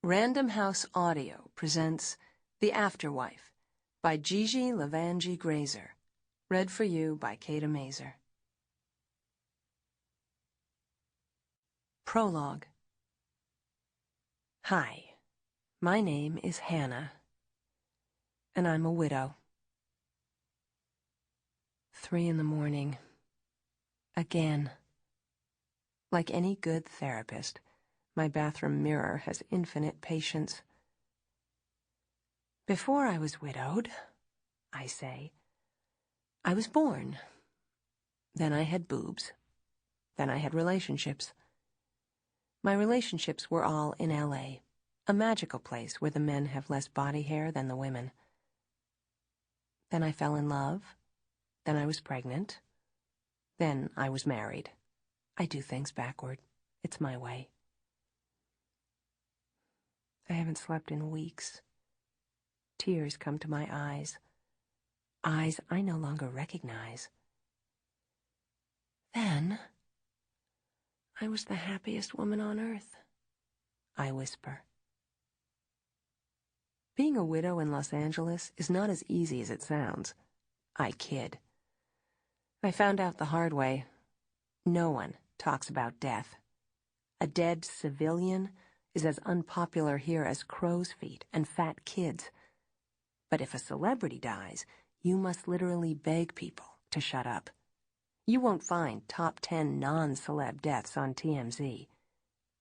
Random House Audio presents The Afterwife by Gigi Levangie Grazer. Read for you by Kathe Mazur. Prologue. Hi, my name is Hannah, and I'm a widow. 3 a.m. Again. Like any good therapist, my bathroom mirror has infinite patience. Before I was widowed, I say, I was born. Then I had boobs. Then I had relationships. My relationships were all in L.A., a magical place where the men have less body hair than the women. Then I fell in love. Then I was pregnant. Then I was married. I do things backward. It's my way. I haven't slept in weeks. Tears come to my eyes. Eyes I no longer recognize. Then, I was the happiest woman on earth, I whisper. Being a widow in Los Angeles is not as easy as it sounds. I kid. I found out the hard way. No one talks about death. A dead civilian is as unpopular here as crow's feet and fat kids. But if a celebrity dies, you must literally beg people to shut up. You won't find top 10 non-celeb deaths on TMZ.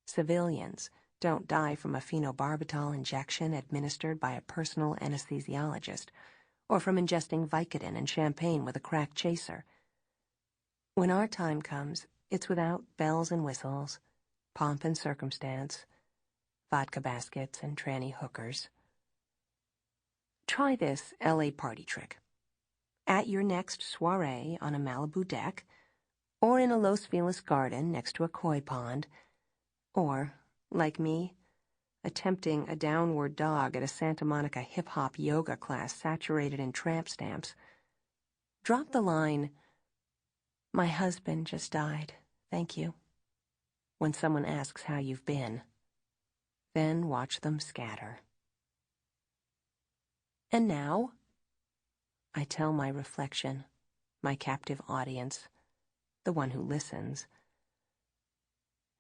Civilians don't die from a phenobarbital injection administered by a personal anesthesiologist, or from ingesting Vicodin and champagne with a crack chaser. When our time comes, it's without bells and whistles, pomp and circumstance, vodka baskets and tranny hookers. Try this LA party trick. At your next soiree on a Malibu deck, or in a Los Feliz garden next to a koi pond, or, like me, attempting a downward dog at a Santa Monica hip-hop yoga class saturated in tramp stamps, drop the line, "My husband just died, thank you," when someone asks how you've been. Then watch them scatter. And now, I tell my reflection, my captive audience, the one who listens.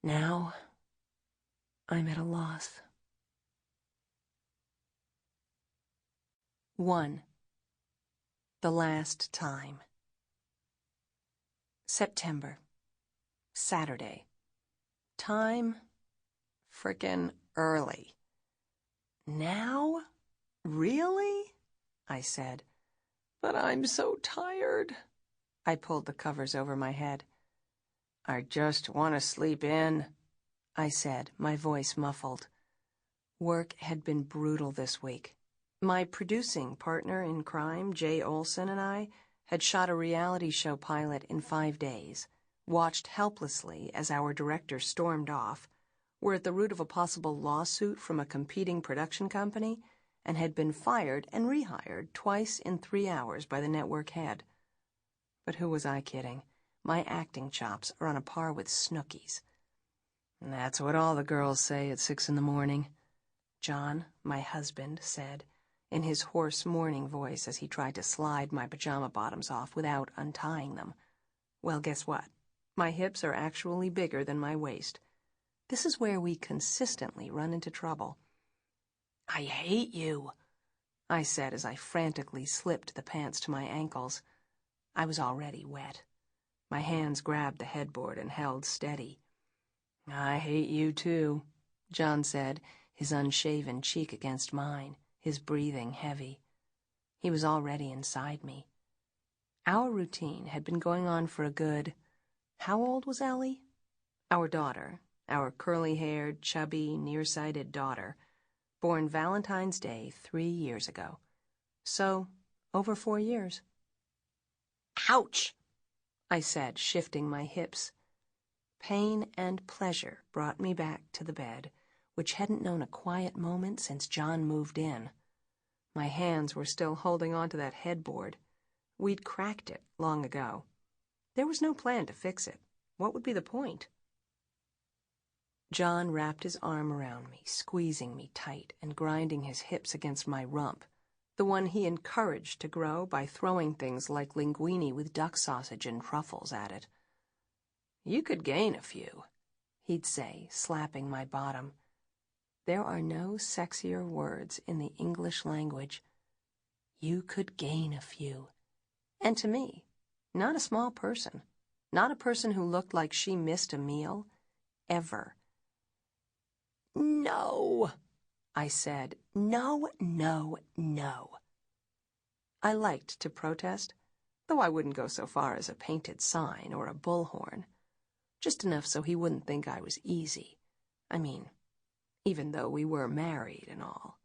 Now, I'm at a loss. 1. The last time. September. Saturday. Time? Frickin' early. Now? Really? I said. But I'm so tired. I pulled the covers over my head. I just want to sleep in, I said, my voice muffled. Work had been brutal this week. My producing partner in crime, Jay Olson, and I had shot a reality show pilot in 5 days, watched helplessly as our director stormed off, were at the root of a possible lawsuit from a competing production company, and had been fired and rehired twice in 3 hours by the network head. But who was I kidding? My acting chops are on a par with Snooki's. That's what all the girls say at 6 a.m, John, my husband, said, in his hoarse morning voice as he tried to slide my pajama bottoms off without untying them. Well, guess what? My hips are actually bigger than my waist. This is where we consistently run into trouble. I hate you, I said as I frantically slipped the pants to my ankles. I was already wet. My hands grabbed the headboard and held steady. I hate you too, John said, his unshaven cheek against mine, his breathing heavy. He was already inside me. Our routine had been going on for a good... How old was Ellie? Our daughter, our curly-haired, chubby, nearsighted daughter, born Valentine's Day 3 years ago. So, over 4 years. Ouch! I said, shifting my hips. Pain and pleasure brought me back to the bed, which hadn't known a quiet moment since John moved in. My hands were still holding on to that headboard. We'd cracked it long ago. There was no plan to fix it. What would be the point? John wrapped his arm around me, squeezing me tight and grinding his hips against my rump, the one he encouraged to grow by throwing things like linguine with duck sausage and truffles at it. "You could gain a few," he'd say, slapping my bottom. There are no sexier words in the English language. You could gain a few. And to me, not a small person, not a person who looked like she missed a meal, ever. "No," I said. "No, no, no." I liked to protest, though I wouldn't go so far as a painted sign or a bullhorn. Just enough so he wouldn't think I was easy. I mean, even though we were married and all.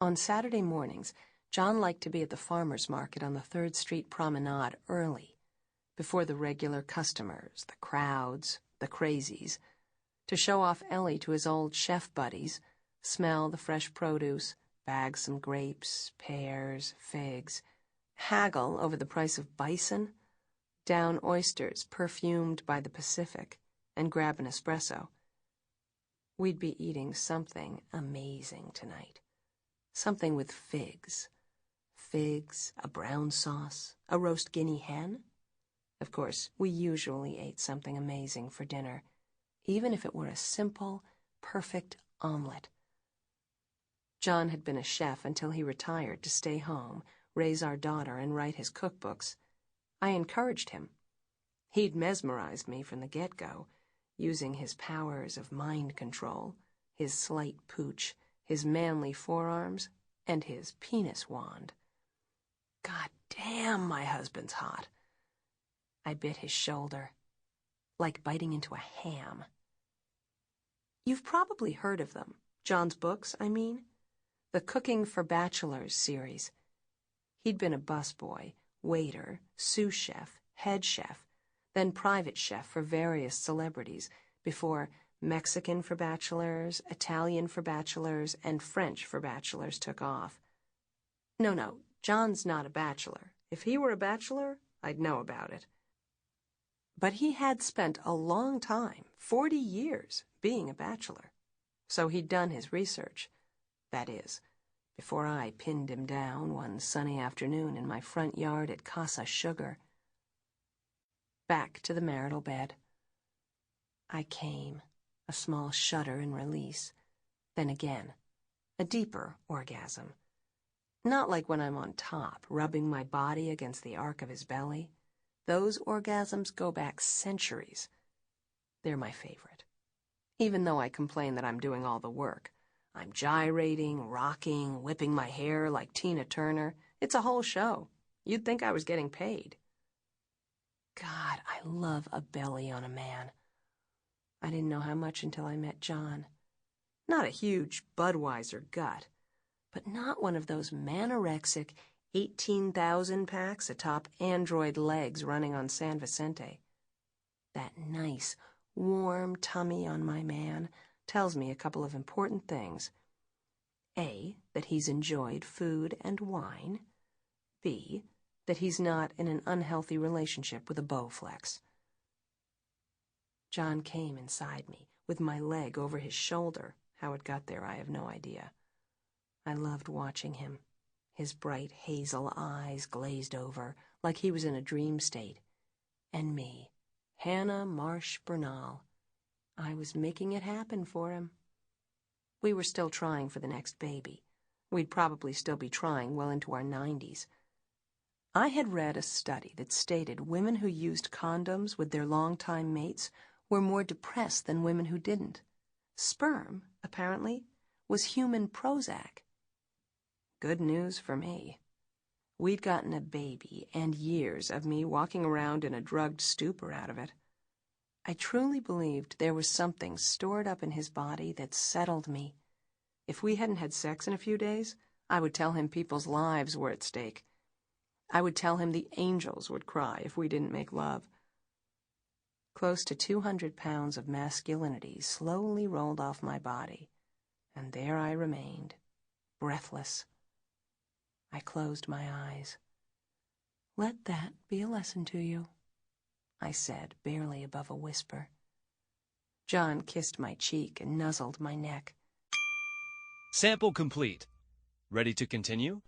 On Saturday mornings, John liked to be at the farmer's market on the 3rd Street Promenade early, before the regular customers, the crowds, the crazies, to show off Ellie to his old chef buddies, smell the fresh produce, bag some grapes, pears, figs, haggle over the price of bison, down oysters perfumed by the Pacific, and grab an espresso. We'd be eating something amazing tonight. Something with figs. Figs, a brown sauce, a roast guinea hen. Of course, we usually ate something amazing for dinner, even if it were a simple, perfect omelet. John had been a chef until he retired to stay home, raise our daughter, and write his cookbooks. I encouraged him. He'd mesmerized me from the get-go, using his powers of mind control, his slight pooch, his manly forearms, and his penis wand. God damn, my husband's hot. I bit his shoulder, like biting into a ham. You've probably heard of them, John's books, I mean. The Cooking for Bachelors series. He'd been a busboy, waiter, sous chef, head chef, then private chef for various celebrities, before Mexican for Bachelors, Italian for Bachelors, and French for Bachelors took off. No, John's not a bachelor. If he were a bachelor, I'd know about it. But he had spent a long time, 40 years, being a bachelor. So he'd done his research. That is, before I pinned him down one sunny afternoon in my front yard at Casa Sugar. Back to the marital bed. I came, a small shudder and release. Then again, a deeper orgasm. Not like when I'm on top, rubbing my body against the arc of his belly. Those orgasms go back centuries. They're my favorite. Even though I complain that I'm doing all the work. I'm gyrating, rocking, whipping my hair like Tina Turner. It's a whole show. You'd think I was getting paid. God, I love a belly on a man. I didn't know how much until I met John. Not a huge Budweiser gut, but not one of those manorexic 18,000 packs atop android legs running on San Vicente. That nice, warm tummy on my man tells me a couple of important things. A, that he's enjoyed food and wine. B, that he's not in an unhealthy relationship with a Bowflex. John came inside me, with my leg over his shoulder. How it got there, I have no idea. I loved watching him. His bright hazel eyes glazed over, like he was in a dream state. And me, Hannah Bernal. I was making it happen for him. We were still trying for the next baby. We'd probably still be trying well into our 90s. I had read a study that stated women who used condoms with their longtime mates were more depressed than women who didn't. Sperm, apparently, was human Prozac. Good news for me. We'd gotten a baby and years of me walking around in a drugged stupor out of it. I truly believed there was something stored up in his body that settled me. If we hadn't had sex in a few days, I would tell him people's lives were at stake. I would tell him the angels would cry if we didn't make love. Close to 200 pounds of masculinity slowly rolled off my body, and there I remained, breathless. I closed my eyes. Let that be a lesson to you, I said, barely above a whisper. John kissed my cheek and nuzzled my neck. Sample complete. Ready to continue?